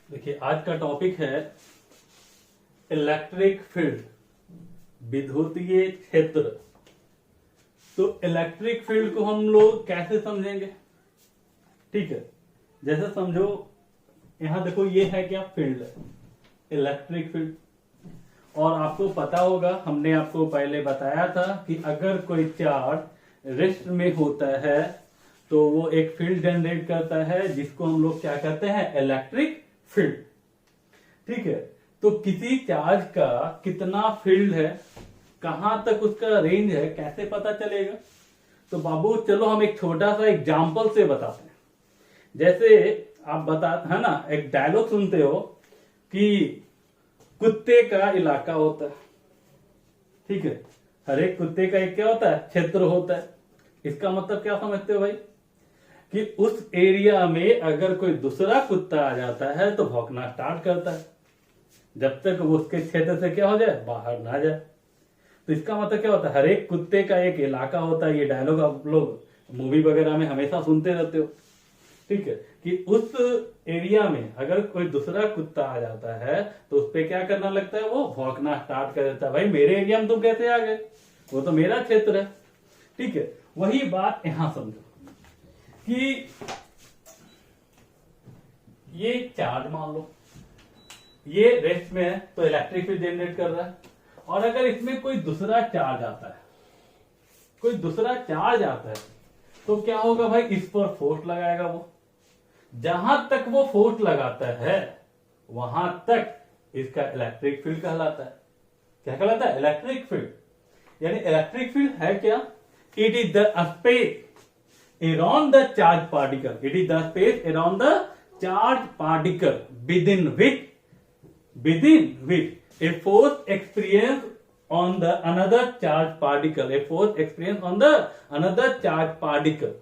देखिए आज का टॉपिक है इलेक्ट्रिक फील्ड, विद्युतीय क्षेत्र। तो इलेक्ट्रिक फील्ड को हम लोग कैसे समझेंगे? ठीक है, जैसे समझो यहां देखो, ये है क्या? फील्ड है, इलेक्ट्रिक फील्ड। और आपको पता होगा, हमने आपको पहले बताया था कि अगर कोई चार्ज रेस्ट में होता है तो वो एक फील्ड जनरेट करता है जिसको हम लोग क्या कहते हैं? Electric field. ठीक है, तो किसी चार्ज का कितना फील्ड है, कहां तक उसका रेंज है, कैसे पता चलेगा? तो बाबू चलो हम एक छोटा सा एग्जाम्पल से बताते हैं। जैसे आप बता है ना, एक डायलॉग सुनते हो कि कुत्ते का इलाका होता है। ठीक है, हर एक कुत्ते का एक क्या होता है? क्षेत्र होता है। इसका मतलब क्या समझते हो भाई? कि उस एरिया में अगर कोई दूसरा कुत्ता आ जाता है तो भौंकना स्टार्ट करता है, जब तक वो उसके क्षेत्र से क्या हो जाए, बाहर ना जाए। तो इसका मतलब क्या होता है? हर एक कुत्ते का एक इलाका होता है। ये डायलॉग आप लोग मूवी वगैरह में हमेशा सुनते रहते हो। ठीक है, कि उस एरिया में अगर कोई दूसरा कुत्ता आ जाता है तो उस पर क्या करना लगता है? वो भौंकना स्टार्ट कर देता है। भाई मेरे एरिया में तुम कैसे आ गए? वो तो मेरा क्षेत्र है। ठीक है, वही बात यहां समझो कि ये चार्ज मान लो ये रेस्ट में है तो इलेक्ट्रिक फील्ड जनरेट कर रहा है। और अगर इसमें कोई दूसरा चार्ज आता है, कोई दूसरा चार्ज आता है तो क्या होगा भाई? इस पर फोर्स लगाएगा वो। जहां तक वो फोर्स लगाता है वहां तक इसका इलेक्ट्रिक फील्ड कहलाता है। क्या कहलाता है? Electric field. यानी इलेक्ट्रिक फील्ड है क्या? It is the space around the charge particle. It is the space around the charge particle within which a force experienced on the another charge particle. A force experienced on the another charge particle.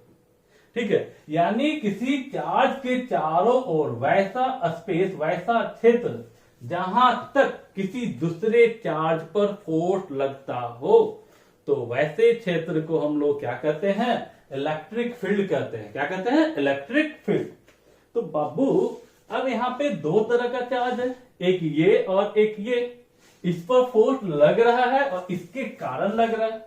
ठीक है, यानी किसी charge के चारों ओर वैसा space, वैसा क्षेत्र जहां तक किसी दूसरे चार्ज पर फोर्स लगता हो, तो वैसे क्षेत्र को हम लोग क्या कहते हैं? इलेक्ट्रिक फील्ड कहते हैं। क्या कहते हैं? Electric field. तो बाबू अब यहां पे दो तरह का चार्ज है, एक ये और एक ये। इस पर फोर्स लग रहा है और इसके कारण लग रहा है।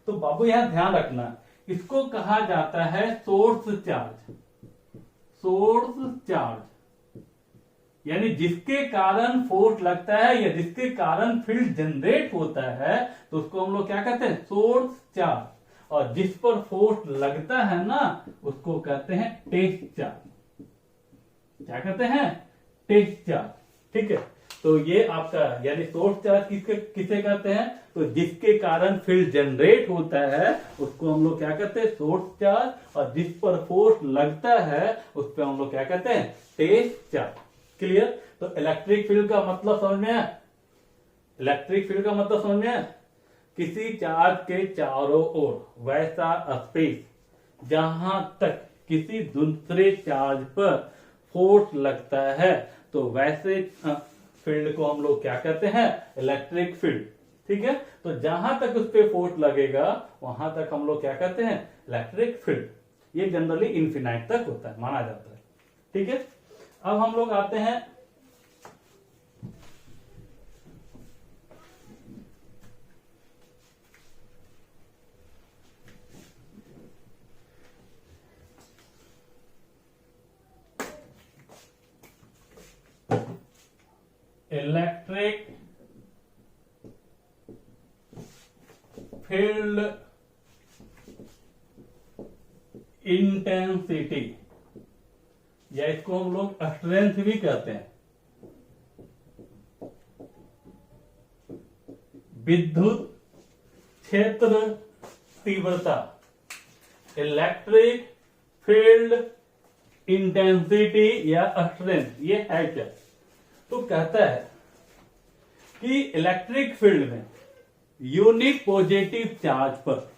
तो बाबू यहां ध्यान रखना, इसको कहा जाता है सोर्स चार्ज। सोर्स चार्ज यानी जिसके कारण फोर्स लगता है या जिसके कारण फील्ड जनरेट होता है तो उसको हम लोग क्या कहते हैं? Source charge. और जिस पर फोर्स लगता है ना उसको कहते हैं टेस्ट चार्ज। क्या कहते हैं? Test charge. ठीक है, तो ये आपका यानी सोर्स चार्ज किसे कहते हैं? तो जिसके कारण फील्ड जनरेट होता है उसको हम लोग क्या कहते हैं? Source charge. और जिस पर फोर्स लगता है उस पर हम लोग क्या कहते हैं? Test charge. क्लियर? तो इलेक्ट्रिक फील्ड का मतलब समझ में आया? इलेक्ट्रिक फील्ड का मतलब समझ में आया? किसी चार्ज के चारों ओर वैसा स्पेस जहां तक किसी दूसरे चार्ज पर फोर्स लगता है तो वैसे फील्ड को हम लोग क्या कहते हैं? Electric field. ठीक है, तो जहां तक उस पर फोर्स लगेगा वहां तक हम लोग क्या कहते हैं? Electric field. ये जनरली इनफिनाइट तक होता है, माना जाता है। ठीक है, अब हम लोग आते हैं इलेक्ट्रिक फील्ड इंटेंसिटी, या इसको हम लोग स्ट्रेंथ भी कहते हैं। विद्युत क्षेत्र तीव्रता, इलेक्ट्रिक फील्ड इंटेंसिटी या स्ट्रेंथ, ये है क्या? तो कहता है कि इलेक्ट्रिक फील्ड में यूनिट पॉजिटिव चार्ज पर,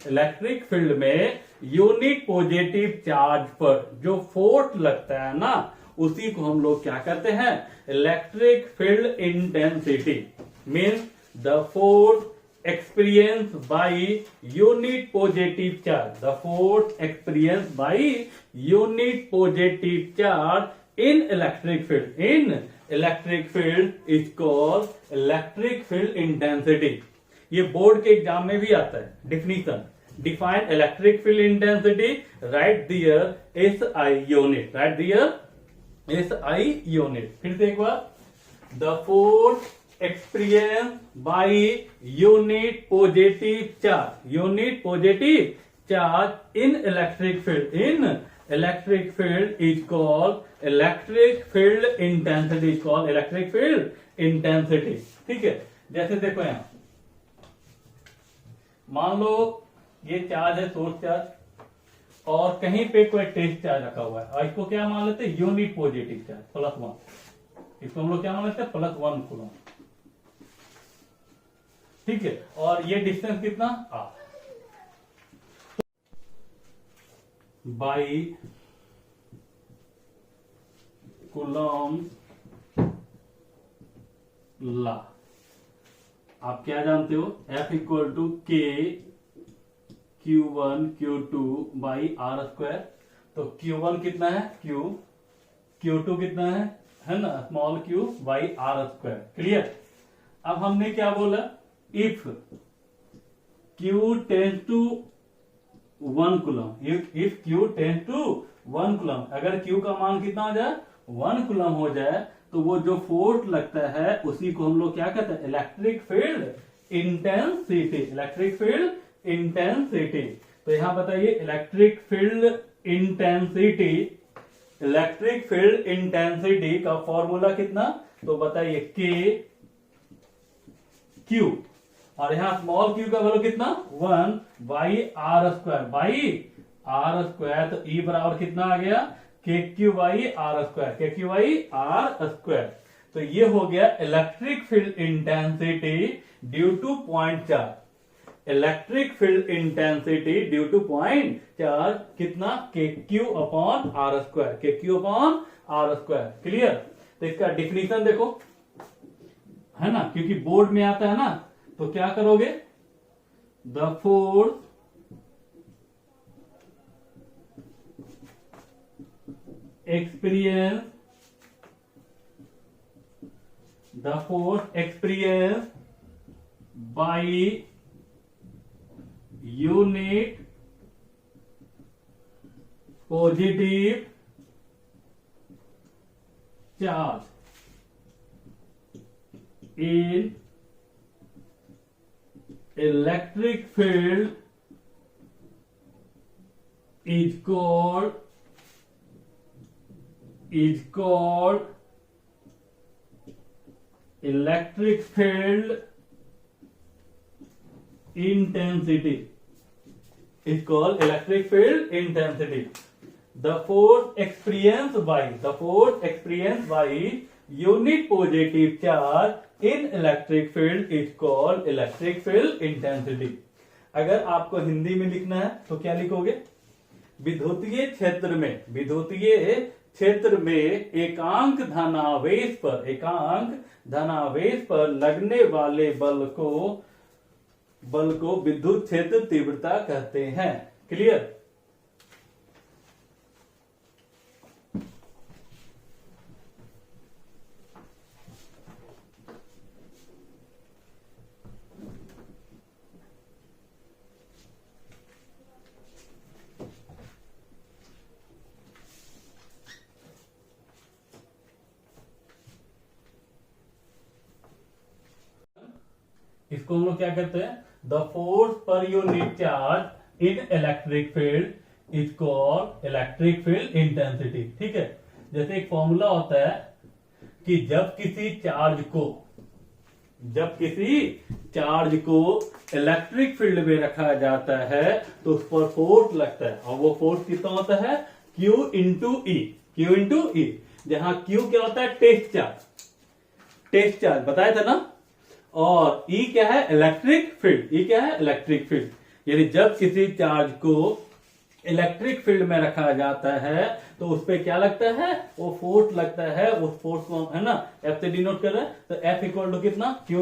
इलेक्ट्रिक फील्ड में यूनिट पॉजिटिव चार्ज पर जो फोर्स लगता है ना उसी को हम लोग क्या कहते हैं? Electric field intensity. Means the force experienced by unit positive charge. The force experienced by unit positive charge in electric field is called electric field intensity. ये बोर्ड के एग्जाम में भी आता है definition. Define electric field intensity. Write there SI unit. Write there SI unit. फिर से एक बार. The force experienced by unit positive charge. Unit positive charge in electric field. In electric field is called electric field intensity. Is called electric field intensity. ठीक है. जैसे देखो यहां, मान लो ये चार्ज है सोर्स चार्ज, और कहीं पे कोई टेस्ट चार्ज रखा हुआ है, और इसको क्या मान लेते हैं, यूनिट पॉजिटिव चार्ज +1. इसको हम लोग क्या मान लेते हैं, +1 कूलम. ठीक है. और ये डिस्टेंस कितना, r बाई कूलम ला. आप क्या जानते हो, F = K Q1 Q2 by r². तो Q1 कितना है, Q2 कितना है ना, small q by r². Clear. अब हमने क्या बोला, if Q tends to 1 coulomb, if Q tends to 1 coulomb, अगर Q का मान कितना हो जाए, 1 कूलम हो जाए, तो वो जो फोर्स लगता है उसी को हम लोग क्या कहते हैं, electric field intensity. Electric field intensity. तो यहां बताइए इलेक्ट्रिक फील्ड इंटेंसिटी का फॉर्मूला कितना, तो बताइए K Q, और यहां स्मॉल q का वैल्यू कितना, 1 बाई r². तो E बराबर कितना आ गया, KQ बाई r². तो ये हो गया electric field intensity due two point charge. Electric field intensity due two point charge कितना, KQ/r². क्लियर. तो इसका डिफिनीशन देखो, है ना, क्योंकि बोर्ड में आता है ना, तो क्या करोगे, the force experience by unit positive charge in electric field is called electric field intensity. Is called electric field intensity. The force experienced by unit positive charge in electric field is called electric field intensity. अगर आपको हिंदी में लिखना है तो क्या लिखोगे, विद्युतीय क्षेत्र में एकांक धनावेश पर लगने वाले बल को विद्युत क्षेत्र तीव्रता कहते हैं. क्लियर. इसको हम लोग क्या कहते हैं, the force per unit charge in electric field is called electric field intensity. ठीक है. जैसे एक फॉर्मूला होता है कि जब किसी चार्ज को इलेक्ट्रिक फील्ड में रखा जाता है तो उस पर फोर्स लगता है, और वो फोर्स कितना होता है, Q इंटू ई. जहां Q क्या होता है, टेस्ट चार्ज बताया था ना, और E क्या है, इलेक्ट्रिक फील्ड. यानी जब किसी चार्ज को इलेक्ट्रिक फील्ड में रखा जाता है तो उस पर क्या लगता है, वो फोर्स लगता है. उस फोर्स को है ना F से डिनोट कर रहे हैं, तो F इक्वल टू कितना, Q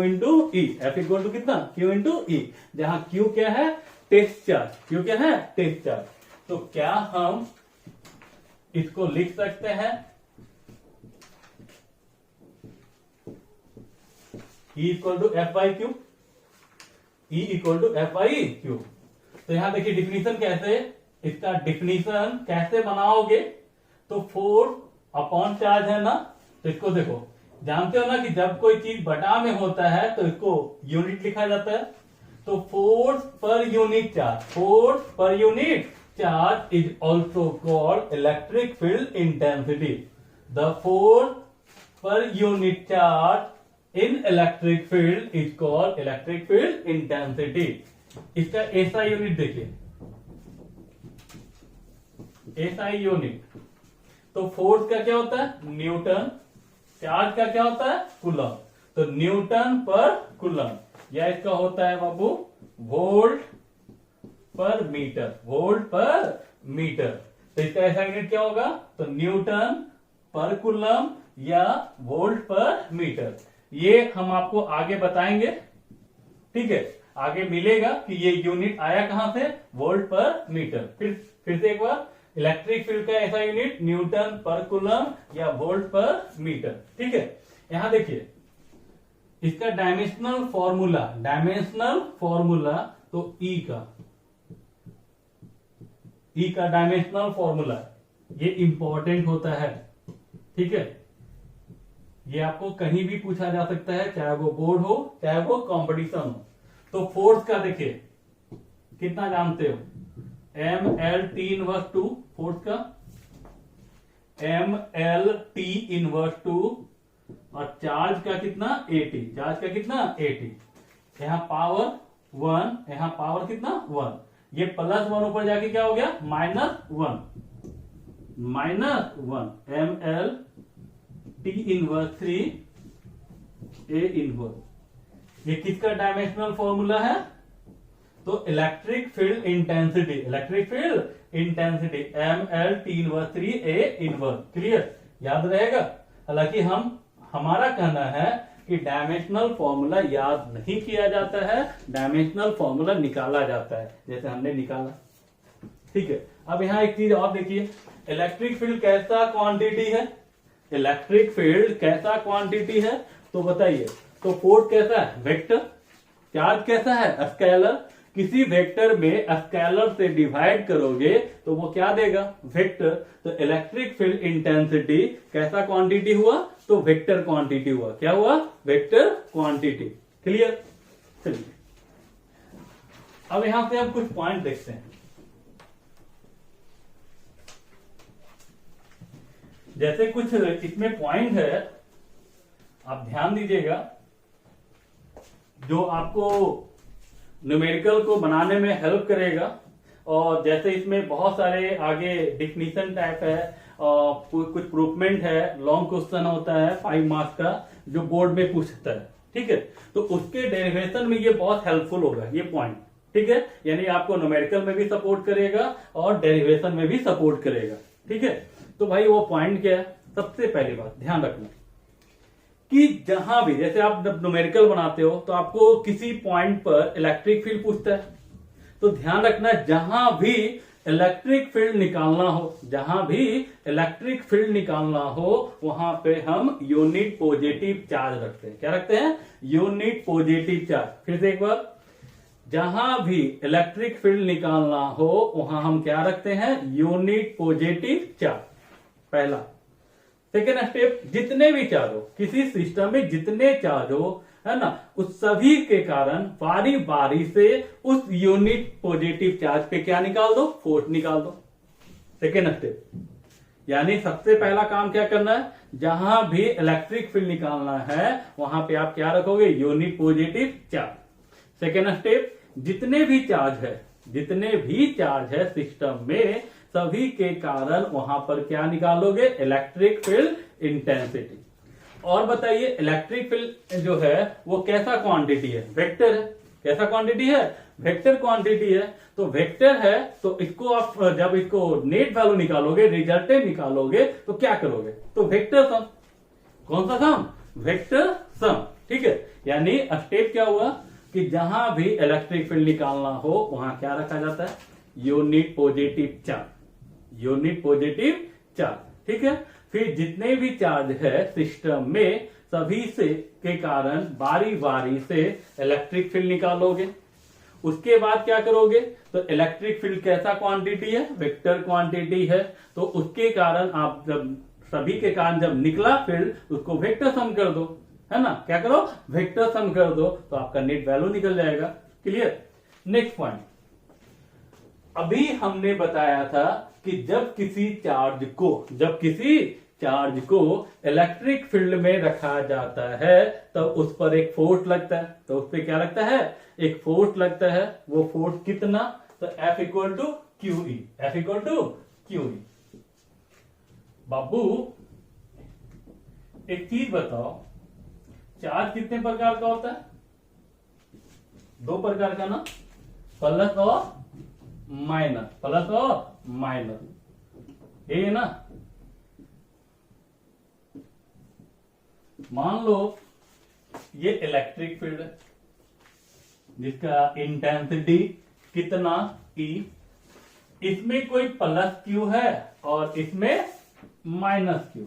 इंटू ई. जहां Q क्या है, टेस्ट चार्ज. तो क्या हम इसको लिख सकते हैं E equal to F by Q, E equal to F by Q. तो यहां देखिए डिफिनीशन कैसे, इसका डिफिनीशन कैसे बनाओगे, तो फोर्स अपॉन चार्ज है ना, तो इसको देखो, जानते हो ना कि जब कोई चीज बटा में होता है तो इसको यूनिट लिखा जाता है। तो force per unit charge, force per unit charge is also called electric field intensity. The force per unit charge in electric field is called electric field intensity. इसका एसआई यूनिट देखिए, एसआई यूनिट। तो force का क्या होता है Newton, charge का क्या होता है कूलम। तो न्यूटन पर कूलम, या इसका होता है बाबू वोल्ट पर मीटर, वोल्ट पर मीटर। तो इसका ऐसा यूनिट क्या होगा, तो न्यूटन पर कूलम या वोल्ट पर मीटर। ये हम आपको आगे बताएंगे, ठीक है, आगे मिलेगा कि ये यूनिट आया कहां से, वोल्ट पर मीटर। फिर से एक बार, इलेक्ट्रिक फील्ड का ऐसा यूनिट न्यूटन पर कूलम या वोल्ट पर मीटर, ठीक है। यहां देखिए इसका डायमेंशनल फॉर्मूला, डायमेंशनल फॉर्मूला, तो ई का डायमेंशनल फॉर्मूला ये इंपॉर्टेंट होता है, ठीक है। ये आपको कहीं भी पूछा जा सकता है, चाहे वो बोर्ड हो चाहे वो कंपटीशन हो। तो फोर्स का देखिए कितना जानते हो, M L T inverse two, force का M L T inverse two, और चार्ज का कितना एटी, चार्ज का कितना एटी। यहां पावर 1, यहां पावर कितना 1, ये +1 ऊपर जाके क्या हो गया -1, -1 M L T inverse 3 A inverse. ये किसका डायमेंशनल फॉर्मूला है, तो electric field intensity, electric field intensity M L T inverse 3 A inverse. Clear, याद रहेगा। हालांकि हमारा कहना है कि डायमेंशनल फॉर्मूला याद नहीं किया जाता है, डायमेंशनल फॉर्मूला निकाला जाता है, जैसे हमने निकाला, ठीक है। अब यहां एक चीज और देखिए, इलेक्ट्रिक फील्ड कैसा क्वांटिटी है, इलेक्ट्रिक फील्ड कैसा क्वांटिटी है, तो बताइए। तो फोर्स कैसा है वेक्टर, चार्ज कैसा है स्केलर। किसी वेक्टर में स्केलर से डिवाइड करोगे तो वो क्या देगा वेक्टर। तो इलेक्ट्रिक फील्ड इंटेंसिटी कैसा क्वांटिटी हुआ, तो वेक्टर क्वांटिटी हुआ। क्या हुआ, वेक्टर क्वांटिटी। क्लियर, चलिए अब यहां से हम कुछ पॉइंट देखते हैं। जैसे कुछ इसमें पॉइंट है, आप ध्यान दीजिएगा, जो आपको न्यूमेरिकल को बनाने में हेल्प करेगा। और जैसे इसमें बहुत सारे आगे डिफिनीशन टाइप है और कुछ प्रूफमेंट है, लॉन्ग क्वेश्चन होता है 5 मार्क्स का जो बोर्ड में पूछता है, ठीक है। तो उसके डेरिवेशन में ये बहुत हेल्पफुल होगा ये पॉइंट, ठीक है। यानी आपको न्यूमेरिकल में भी सपोर्ट करेगा और डेरिवेशन में भी सपोर्ट करेगा, ठीक है। तो भाई वो पॉइंट क्या है, सबसे पहली बात ध्यान रखना कि जहां भी, जैसे आप जब न्यूमेरिकल बनाते हो तो आपको किसी पॉइंट पर इलेक्ट्रिक फील्ड पूछता है, तो ध्यान रखना जहां भी इलेक्ट्रिक फील्ड निकालना हो, जहां भी इलेक्ट्रिक फील्ड निकालना हो, वहां पे हम यूनिट पॉजिटिव चार्ज रखते हैं। क्या रखते हैं, यूनिट पॉजिटिव चार्ज। फिर से एक बार, जहां भी इलेक्ट्रिक फील्ड निकालना हो वहां हम क्या रखते हैं, यूनिट पॉजिटिव चार्ज, पहला। सेकेंड स्टेप, जितने भी चार्ज हो किसी सिस्टम में, जितने चार्ज हो, है ना, उस सभी के कारण बारी बारी से उस यूनिट पॉजिटिव चार्ज पे क्या निकाल दो, फोर्स निकाल दो। सेकेंड स्टेप, यानी सबसे पहला काम क्या करना है, जहां भी इलेक्ट्रिक फील्ड निकालना है वहां पे आप क्या रखोगे, unit positive charge. Second step, जितने भी चार्ज है सिस्टम में, सभी के कारण वहां पर क्या निकालोगे, इलेक्ट्रिक फील्ड इंटेंसिटी। और बताइए इलेक्ट्रिक फील्ड जो है वो कैसा क्वांटिटी है, वेक्टर है। कैसा क्वांटिटी है, वेक्टर क्वांटिटी है। तो वेक्टर है तो इसको आप जब इसको नेट वैल्यू निकालोगे, रिजल्टेंट निकालोगे, तो क्या करोगे, तो वेक्टर सम। कौन सा सम, वेक्टर सम, ठीक है। यानी स्टेप क्या हुआ कि जहां भी इलेक्ट्रिक फील्ड निकालना हो वहां क्या रखा जाता है, unit positive charge, unit positive charge, ठीक है। फिर जितने भी चार्ज है सिस्टम में, सभी से के कारण बारी बारी से इलेक्ट्रिक फील्ड निकालोगे। उसके बाद क्या करोगे, तो इलेक्ट्रिक फील्ड कैसा क्वांटिटी है, वेक्टर क्वांटिटी है, तो उसके कारण आप जब सभी के कारण जब निकला फील्ड उसको वेक्टर सम कर दो, है ना, क्या करो, वेक्टर सम कर दो, तो आपका नेट वैल्यू निकल जाएगा। क्लियर। नेक्स्ट पॉइंट, अभी हमने बताया था कि जब किसी चार्ज को इलेक्ट्रिक फील्ड में रखा जाता है तब उस पर एक फोर्स लगता है, तो उस पर क्या लगता है, एक फोर्स लगता है। वो फोर्स कितना, तो F equal to QE, F equal to QE। बाबू एक चीज बताओ, चार्ज कितने प्रकार का होता है, दो प्रकार का ना, प्लस और माइनस, प्लस और माइनस, ये ना। मान लो ये इलेक्ट्रिक फील्ड है जिसका इंटेंसिटी कितना E, इसमें कोई प्लस Q है और इसमें माइनस Q,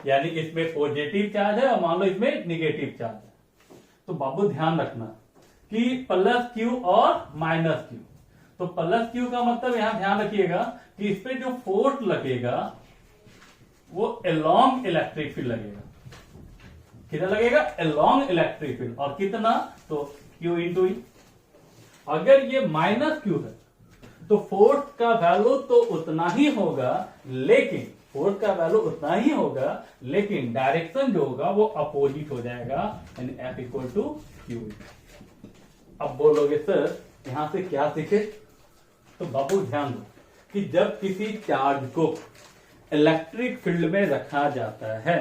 यानी इसमें पॉजिटिव चार्ज है और मान लो इसमें निगेटिव चार्ज है। तो बाबू ध्यान रखना कि प्लस Q और माइनस Q, तो प्लस Q का मतलब यहां ध्यान रखिएगा कि इस पे जो फोर्स लगेगा वो अलोंग इलेक्ट्रिक फील्ड लगेगा। कितना लगेगा, अलोंग इलेक्ट्रिक फील्ड, और कितना, तो Q इंटू ई। अगर ये माइनस Q है तो फोर्स का वैल्यू तो उतना ही होगा, लेकिन फोर्स का वैल्यू उतना ही होगा लेकिन डायरेक्शन जो होगा वो अपोजिट हो जाएगा, यानी F इक्वल टू क्यू। अब बोलोगे सर यहां से क्या सीखे, तो बाबू ध्यान दो कि जब किसी चार्ज को इलेक्ट्रिक फील्ड में रखा जाता है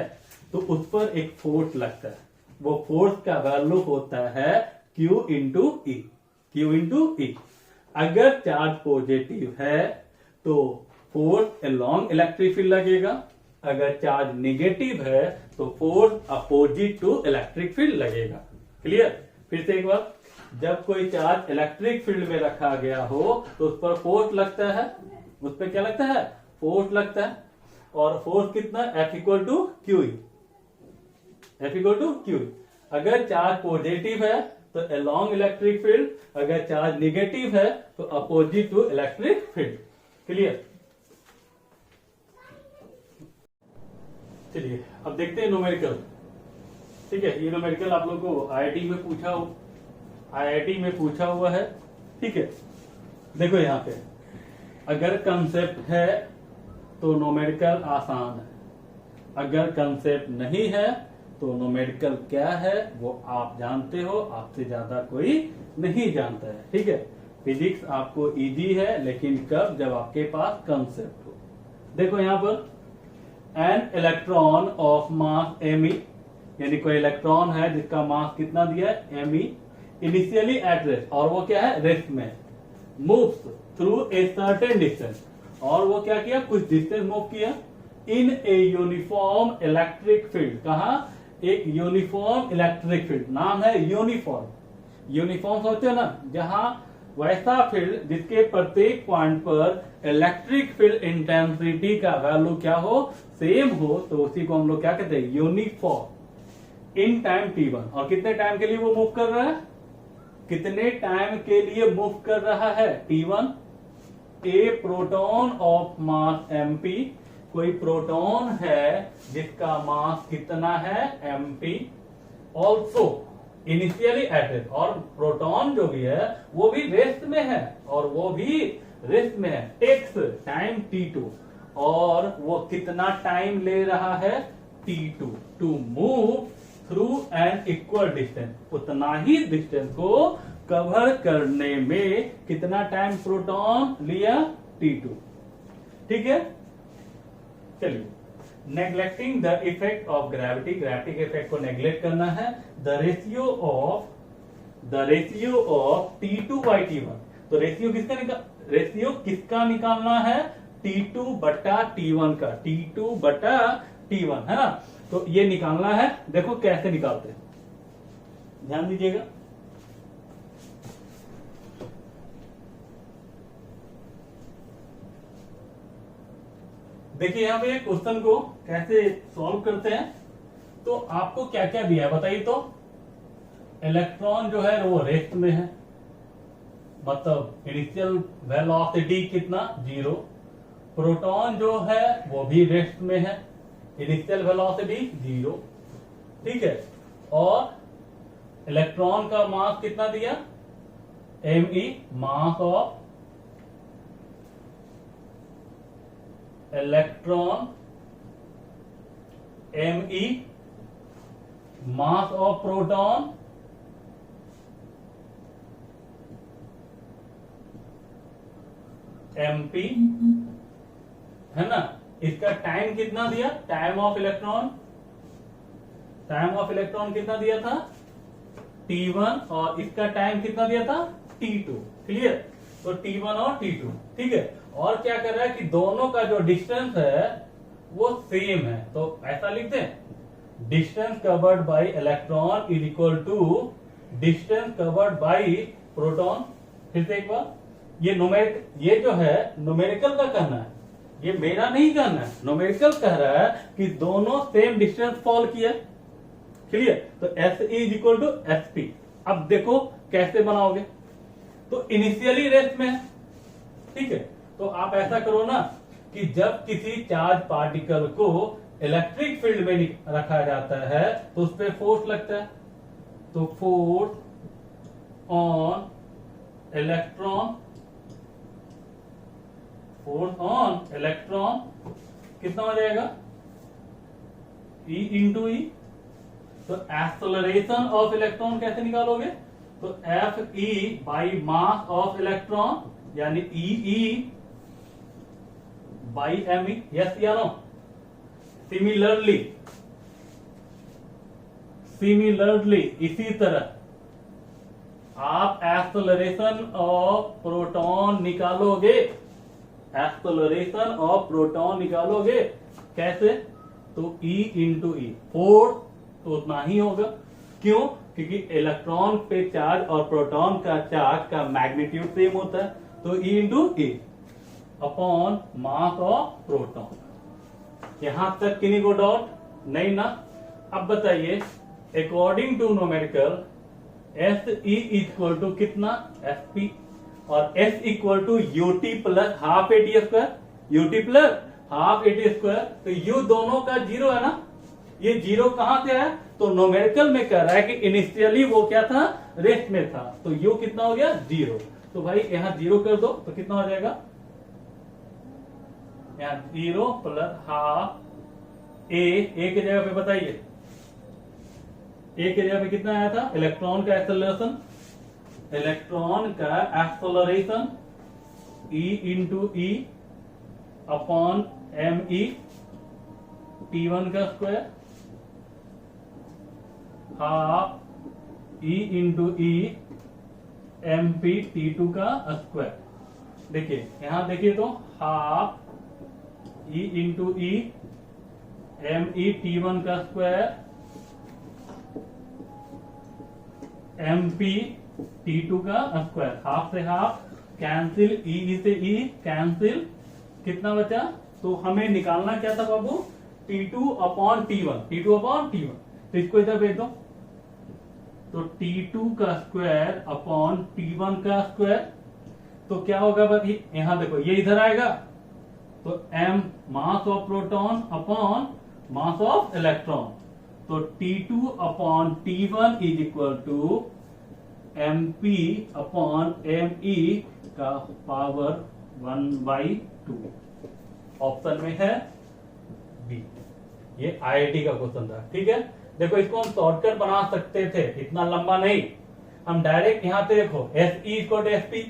तो उस पर एक फोर्स लगता है, वो फोर्स का वैल्यू होता है Q इंटू ई, Q इंटू ई। अगर चार्ज पॉजिटिव है तो फोर्स अलोंग इलेक्ट्रिक फील्ड लगेगा, अगर चार्ज नेगेटिव है तो force opposite to electric field लगेगा। क्लियर। फिर से एक बार, जब कोई चार्ज इलेक्ट्रिक फील्ड में रखा गया हो तो उस पर फोर्स लगता है, उस पर क्या लगता है, फोर्स लगता है, और फोर्स कितना, F equal to Q, F equal to Q. अगर चार्ज पॉजिटिव है तो अलोंग इलेक्ट्रिक फील्ड, अगर चार्ज नेगेटिव है तो opposite to electric field. Clear. चलिए अब देखते हैं न्यूमेरिकल। ठीक है, ये न्यूमेरिकल आप लोगों को आईआईटी में पूछा हुआ है। ठीक है, देखो यहां पे अगर कंसेप्ट है तो न्यूमेरिकल आसान है, अगर कंसेप्ट नहीं है तो न्यूमेरिकल क्या है वो आप जानते हो, आपसे ज्यादा कोई नहीं जानता है। ठीक है, फिजिक्स आपको इजी है लेकिन कब, जब आपके पास कंसेप्ट हो। देखो यहां पर an electron of mass M, यानी कोई इलेक्ट्रॉन है जिसका मास कितना दिया है, एम, इनिशियली एट रेस्ट, और वो क्या है, रेस्ट में, moves through a certain distance, और वो क्या किया, कुछ डिस्टेंस मूव किया, इन ए यूनिफॉर्म इलेक्ट्रिक फील्ड। कहा, एक यूनिफॉर्म इलेक्ट्रिक फील्ड, नाम है यूनिफॉर्म। यूनिफॉर्म सोचो ना, जहां वैसा फील्ड जिसके प्रत्येक पॉइंट पर इलेक्ट्रिक फील्ड इंटेंसिटी का वैल्यू क्या हो, सेम हो, तो उसी को हम लोग क्या कहते हैं, यूनिफॉर्म। इन टाइम t1, और कितने टाइम के लिए वो मूव कर रहा है, कितने टाइम के लिए मूव कर रहा है, t1। A proton of mass mp, कोई प्रोटॉन है जिसका मास कितना है, mp, also initially at rest, और प्रोटॉन जो भी है वो भी रेस्ट में है, और वो भी रेस्ट में है, टेक्स टाइम t2, और वो कितना टाइम ले रहा है, t2, to move through an equal distance, उतना ही डिस्टेंस को कवर करने में कितना टाइम प्रोटॉन लिया, t2। ठीक है, चलिए, neglecting the effect of gravity, gravity के इफेक्ट को नेग्लेक्ट करना है, the ratio of t2 by t1, तो रेशियो किसका निकालना है, t2 बटा t1 का, t2 बटा t1, है ना, तो ये निकालना है। देखो कैसे निकालते हैं, ध्यान दीजिएगा। देखिए यहां पे क्वेश्चन को कैसे सॉल्व करते हैं। तो आपको क्या क्या दिया है बताइए तो। इलेक्ट्रॉन जो है वो रेस्ट में है, मतलब इनिशियल वेलोसिटी कितना 0। प्रोटॉन जो है वो भी रेस्ट में है, इनिशियल वेलोसिटी 0, ठीक है। और इलेक्ट्रॉन का मास कितना दिया me, mass of electron me, mass of proton mp, है ना। इसका टाइम कितना दिया, टाइम ऑफ इलेक्ट्रॉन कितना दिया था t1, और इसका टाइम कितना दिया था t2, क्लियर। तो t1 और t2, ठीक है। और क्या कर रहा है कि दोनों का जो डिस्टेंस है वो सेम है, तो ऐसा लिखते हैं distance covered by electron is equal to distance covered by proton. फिर से एक बार, ये जो है न्यूमेरिकल का कहना है, ये मेरा नहीं कहना है, न्यूमेरिकल कह रहा है कि दोनों सेम डिस्टेंस फॉल किया, क्लियर। तो S is equal to S P. अब देखो कैसे बनाओगे, तो इनिशियली रेस्ट में है, ठीक है। तो आप ऐसा करो ना कि जब किसी चार्ज पार्टिकल को इलेक्ट्रिक फील्ड में रखा जाता है तो उस पर फोर्स लगता है, तो फोर्स ऑन इलेक्ट्रॉन कितना हो जाएगा E इंटू ई। तो एक्सेलरेशन ऑफ इलेक्ट्रॉन कैसे निकालोगे, तो F E by mass of electron यानी ई बाई एम ई, यस या नो। सिमिलरली इसी तरह आप एक्सेलरेशन ऑफ प्रोटॉन निकालोगे, कैसे, तो E इंटू ई, फोर्स तो उतना ही होगा, क्यों, क्योंकि इलेक्ट्रॉन पे चार्ज और प्रोटॉन का चार्ज का मैग्नीट्यूड सेम होता है, तो E into E upon mass of proton. यहां तक किन्हीं को डाउट नहीं ना। अब बताइए according to numerical S E equal to कितना एस पी, और S equal to UT plus half AT square, UT plus half AT square. तो यू दोनों का 0 है ना, ये 0 कहां से है, तो न्यूमेरिकल में कह रहा है कि इनिशियली वो क्या था, रेस्ट में था, तो यू कितना हो गया 0। तो भाई यहां 0 कर दो तो कितना हो जाएगा, यहां 0 प्लस हाफ ए की जगह पे बताइए, ए की जगह पे कितना आया था, इलेक्ट्रॉन का acceleration E into E upon M E T1 का square half E into E M P T2 का स्क्वायर। देखिए यहां देखिए तो half E into E M E T1 का स्क्वायर एम पी T2 का स्क्वायर, हाफ से हाफ कैंसिल, ई से ई कैंसिल, कितना बचा, तो हमें निकालना क्या था बाबू, T2 अपॉन T1, तो इसको इधर भेज दो, तो T2 का स्क्वायर अपॉन T1 का स्क्वायर, तो क्या होगा भाई, यहां देखो ये इधर आएगा, तो m mass of proton upon mass of electron, तो T2 upon T1 is equal to mp upon me का पावर 1/2। ऑप्शन में है बी, ये आईआईटी का क्वेश्चन था, ठीक है। देखो इसको हम शॉर्टकट बना सकते थे, इतना लंबा नहीं, हम डायरेक्ट यहां पे देखो S E equal to S P,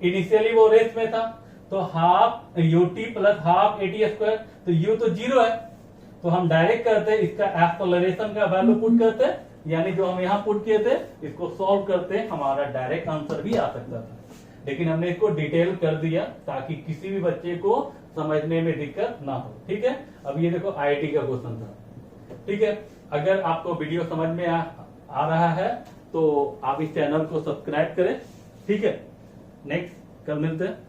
initially वो रेस में था, तो half UT plus half AT square, तो यू तो 0 है, तो हम डायरेक्ट करते इसका एक्सेलरेशन का वैल्यू पुट करते, यानी जो हम यहाँ पुट किए थे इसको सॉल्व करते, हमारा डायरेक्ट आंसर भी आ सकता था, लेकिन हमने इसको डिटेल कर दिया ताकि किसी भी बच्चे को समझने में दिक्कत ना हो, ठीक है। अब ये देखो आईआईटी का क्वेश्चन था, ठीक है। अगर आपको वीडियो समझ में आ रहा है तो आप इस चैनल को सब्सक्राइब करें, ठीक है। नेक्स्ट कल मिलते हैं।